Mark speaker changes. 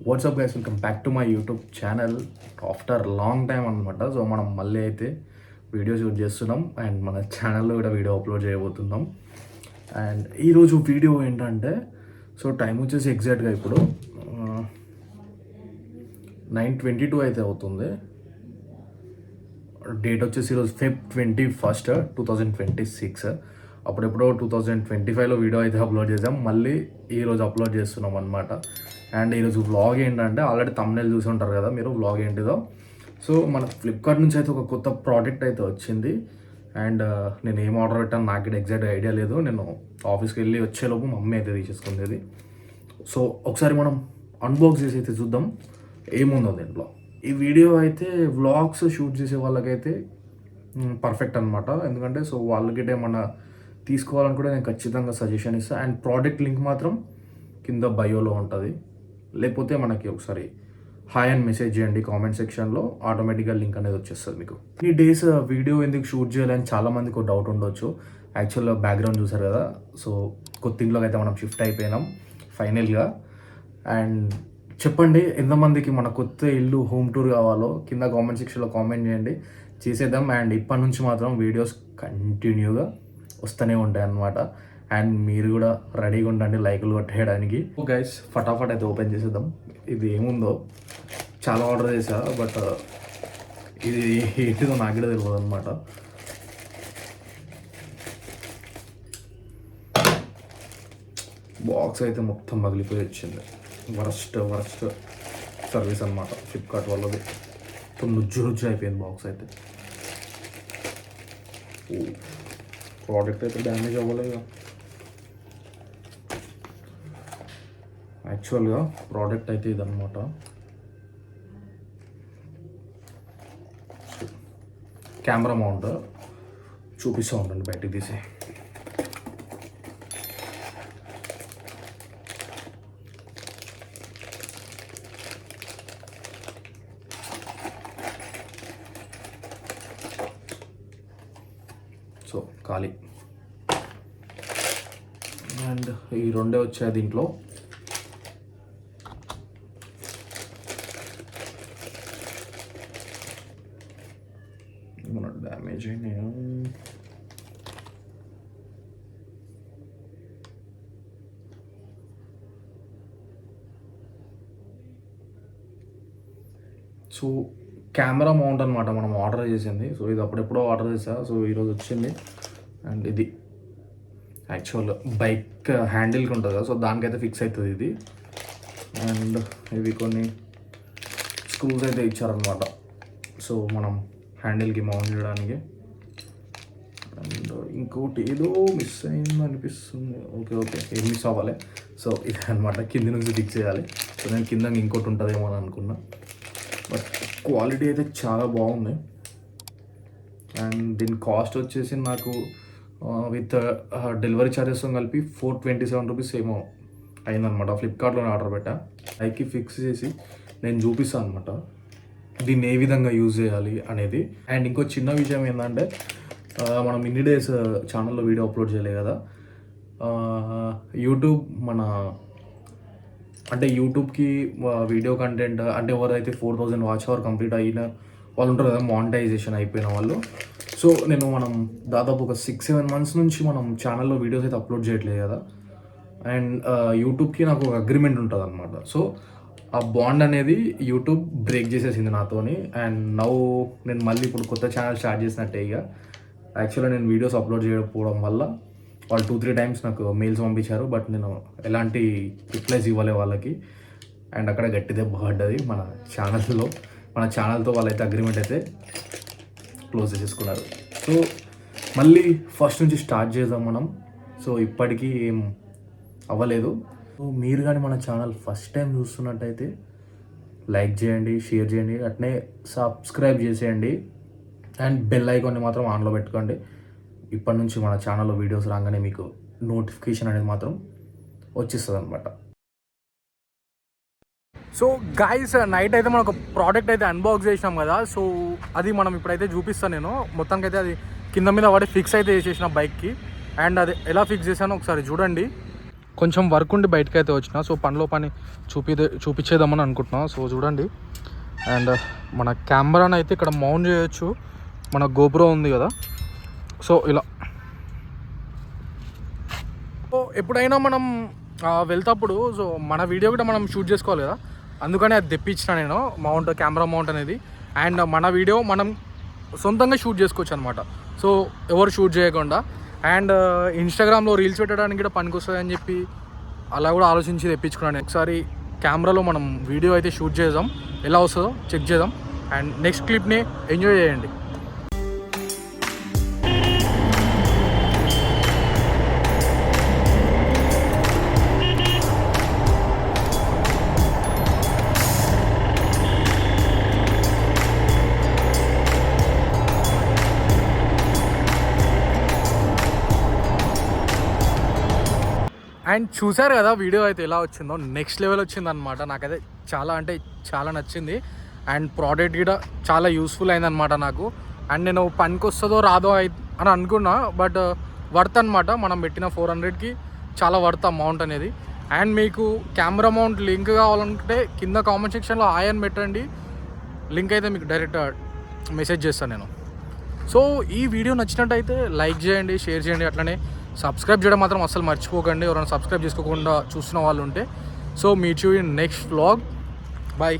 Speaker 1: WhatsApp guys, welcome back to my YouTube channel after long time అనమాట. So మనం మళ్ళీ అయితే వీడియో షూట్ చేస్తున్నాం అండ్ మన ఛానల్లో కూడా వీడియో అప్లోడ్ చేయబోతున్నాం. అండ్ ఈరోజు వీడియో ఏంటంటే, సో టైం వచ్చేసి ఎగ్జాక్ట్గా ఇప్పుడు 9:22 అయితే అవుతుంది. డేట్ వచ్చేసి ఈరోజు Feb 21, 2026. అప్పుడెప్పుడో 2025లో వీడియో అయితే అప్లోడ్ చేసాం, మళ్ళీ ఈరోజు అప్లోడ్ చేస్తున్నాం అనమాట. అండ్ ఈరోజు వ్లాగ్ ఏంటంటే, ఆల్రెడీ తమ్నెల్ చూసి ఉంటారు కదా మీరు వ్లాగ్ ఏంటిదో. సో మన ఫ్లిప్కార్ట్ నుంచి అయితే ఒక కొత్త ప్రోడక్ట్ అయితే వచ్చింది. అండ్ నేను ఏం ఆర్డర్ పెట్టాను నాకు కూడా ఎగ్జాక్ట్ ఐడియా లేదు. నేను ఆఫీస్కి వెళ్ళి వచ్చేలోపు మమ్మీ అయితే తీసేసుకుంది. సో ఒకసారి మనం అన్బాక్స్ చేసి అయితే చూద్దాం ఏముందో దీంట్లో. ఈ వీడియో అయితే వ్లాగ్స్ షూట్ చేసే వాళ్ళకైతే పర్ఫెక్ట్ అనమాట. ఎందుకంటే సో వాళ్ళకి ఏమన్నా తీసుకోవాలనుకుంటే నేను ఖచ్చితంగా సజెషన్ ఇస్తాను. అండ్ ప్రోడక్ట్ లింక్ మాత్రం కింద బయోలో ఉంటుంది. లేకపోతే మనకి ఒకసారి హాయ్ అని మెసేజ్ చేయండి కామెంట్ సెక్షన్లో, ఆటోమేటిక్గా లింక్ అనేది వచ్చేస్తుంది మీకు. ఈ డేస్ వీడియో ఎందుకు షూట్ చేయాలని చాలామందికి ఒక డౌట్ ఉండొచ్చు. యాక్చువల్గా బ్యాక్గ్రౌండ్ చూసారు కదా, సో కొత్త ఇంట్లోకి అయితే మనం షిఫ్ట్ అయిపోయినాం ఫైనల్గా. అండ్ చెప్పండి ఎంతమందికి మన కొత్త ఇల్లు హోమ్ టూర్ కావాలో కింద కామెంట్ సెక్షన్లో కామెంట్ చేయండి, చేసేద్దాం. అండ్ ఇప్పటి నుంచి మాత్రం వీడియోస్ కంటిన్యూగా వస్తూనే ఉంటాయి అన్నమాట. అండ్ మీరు కూడా రెడీగా ఉండండి లైకులు కొట్టేయడానికి. గైస్ ఫటాఫట్ అయితే ఓపెన్ చేసేద్దాం. ఇది ఏముందో చాలా ఆర్డర్ చేశా, బట్ ఇది ఏంటిదో నాకు కూడా తెలియదు అనమాట. బాక్స్ అయితే మొత్తం పగిలిపోయి వచ్చింది. వరస్ట్ సర్వీస్ అనమాట ఫ్లిప్కార్ట్ వాళ్ళది. మొత్తం నుజ్జు అయిపోయింది బాక్స్ అయితే. ప్రోడక్ట్ అయితే డ్యామేజ్ అవ్వలేదు. యాక్చువల్గా ప్రోడక్ట్ అయితే ఇదన్నమాట. కెమెరా మౌంట్ చూపిస్తూ ఉండండి బయటికి తీసి. సో ఖాళీ. అండ్ ఈ రెండే వచ్చాయి దీంట్లో. డ్యామేజ్ అయినాయి. సో కెమెరా మౌంట్ అనమాట మనం ఆర్డర్ చేసింది. సో ఇది అప్పుడెప్పుడో ఆర్డర్ చేసా, సో ఈరోజు వచ్చింది. అండ్ ఇది యాక్చువల్ బైక్ హ్యాండిల్కి ఉంటుంది కదా, సో దానికైతే ఫిక్స్ అవుతుంది ఇది. అండ్ ఇవి కొన్ని స్క్రూస్ అయితే ఇచ్చారనమాట, సో మనం హ్యాండిల్కి మౌంట్ చేయడానికి. అండ్ ఇంకోటి ఏదో మిస్ అయింది అనిపిస్తుంది. ఓకే ఏం మిస్ అవ్వాలి. సో ఇది అనమాట, కింది నుంచి ఫిక్స్ చేయాలి. సో నేను కింద ఇంకోటి ఉంటుందేమో అని అనుకున్నా, బట్ క్వాలిటీ అయితే చాలా బాగుంది. అండ్ దీని కాస్ట్ వచ్చేసి నాకు విత్ డెలివరీ ఛార్జెస్ కలిపి 427 రూపీస్ ఏమో అయిందనమాట. ఫ్లిప్కార్ట్లోనే ఆర్డర్ పెట్టా. పైకి ఫిక్స్ చేసి నేను చూపిస్తాను అనమాట దీన్ని ఏ విధంగా యూజ్ చేయాలి అనేది. అండ్ ఇంకో చిన్న విషయం ఏంటంటే, మనం ఇన్ని డేస్ ఛానల్లో వీడియో అప్లోడ్ చేయలేదు కదా. యూట్యూబ్ అంటే యూట్యూబ్కి వీడియో కంటెంట్ అంటే ఎవరైతే 4000 వాచ్ అవర్ కంప్లీట్ అయిన వాళ్ళు ఉంటారు కదా, మానిటైజేషన్ అయిపోయిన వాళ్ళు. సో మనం దాదాపు ఒక 6-7 months నుంచి మనం ఛానల్లో వీడియోస్ అయితే అప్లోడ్ చేయట్లేదు కదా. అండ్ యూట్యూబ్కి నాకు ఒక అగ్రిమెంట్ ఉంటుంది అనమాట. సో ఆ బాండ్ అనేది యూట్యూబ్ బ్రేక్ చేసేసింది నాతోని. అండ్ నేను మళ్ళీ ఇప్పుడు కొత్త ఛానల్ స్టార్ట్ చేసినట్టే. ఇక యాక్చువల్గా నేను వీడియోస్ అప్లోడ్ చేయకపోవడం వల్ల వాళ్ళు 2-3 times నాకు మెయిల్స్ పంపించారు, బట్ నేను ఎలాంటి రిప్లైస్ ఇవ్వలే వాళ్ళకి. అండ్ అక్కడ గట్టి దెబ్బ పడ్డది మన ఛానల్తో వాళ్ళైతే అగ్రిమెంట్ అయితే క్లోజ్ చేసేసుకున్నారు. సో మళ్ళీ ఫస్ట్ నుంచి స్టార్ట్ చేద్దాం మనం. సో ఇప్పటికీ ఏం అవ్వలేదు. సో మీరు కానీ మన ఛానల్ ఫస్ట్ టైం చూస్తున్నట్టయితే లైక్ చేయండి, షేర్ చేయండి, అట్నే సబ్స్క్రైబ్ చేసేయండి. అండ్ బెల్ ఐకాన్ని మాత్రం ఆన్లో పెట్టుకోండి. ఇప్పటి నుంచి మన ఛానల్లో వీడియోస్ రాగానే మీకు నోటిఫికేషన్ అనేది మాత్రం వచ్చేస్తుంది అనమాట. సో గాయ్స్, నైట్ అయితే మనం ఒక ప్రోడక్ట్ అయితే అన్బాక్స్ చేసినాం కదా. సో అది మనం ఇప్పుడైతే చూపిస్తాను నేను. మొత్తానికి అయితే అది కింద మీద పడి ఫిక్స్ అయితే చేసేసిన బైక్కి. అండ్ అది ఎలా ఫిక్స్ చేశానో ఒకసారి చూడండి.
Speaker 2: కొంచెం వర్క్ ఉండి బయటకు అయితే వచ్చిన. సో పనిలో పని చూపించేద్దామని అనుకుంటున్నా. సో చూడండి, అండ్ మన కెమెరాని అయితే ఇక్కడ మౌంట్ చేయొచ్చు. మన గోప్రో ఉంది కదా, సో ఇలా. సో ఎప్పుడైనా మనం వెళ్తప్పుడు సో మన వీడియో కూడా మనం షూట్ చేసుకోవాలి కదా, అందుకని అది తెప్పించిన నేను కెమెరా మౌంట్ అనేది. అండ్ మన వీడియో మనం సొంతంగా షూట్ చేసుకోవచ్చు అనమాట, సో ఎవరు షూట్ చేయకుండా. అండ్ ఇన్స్టాగ్రామ్లో రీల్స్ పెట్టడానికి కూడా పనికొస్తుంది అని చెప్పి అలా కూడా ఆలోచించి తెప్పించుకున్నాను. ఒకసారి కెమెరాలో మనం వీడియో అయితే షూట్ చేద్దాం, ఎలా వస్తుందో చెక్ చేద్దాం. అండ్ నెక్స్ట్ క్లిప్ని ఎంజాయ్ చేయండి. అండ్ చూసారు కదా వీడియో అయితే ఎలా వచ్చిందో, నెక్స్ట్ లెవెల్ వచ్చిందనమాట. నాకైతే చాలా అంటే చాలా నచ్చింది. అండ్ ప్రోడక్ట్ కూడా చాలా యూస్ఫుల్ అయిందనమాట నాకు. అండ్ నేను పనికి వస్తుందో రాదో అని అనుకున్నా, బట్ వర్త్ అనమాట. మనం పెట్టిన 400కి చాలా వర్త్ అమౌంట్ అనేది. అండ్ మీకు కెమెరా మౌంట్ లింక్ కావాలంటే కింద కామెంట్ సెక్షన్లో హాయ్ అని పెట్టండి, లింక్ అయితే మీకు డైరెక్ట్ మెసేజ్ చేస్తాను నేను. సో ఈ వీడియో నచ్చినట్టయితే లైక్ చేయండి, షేర్ చేయండి, అట్లనే సబ్స్క్రైబ్ చేయడం మాత్రం అస్సలు మర్చిపోకండి ఎవరైనా సబ్స్క్రైబ్ చేసుకోకుండా చూస్తున్న వాళ్ళు ఉంటే. So meet you in next vlog. Bye.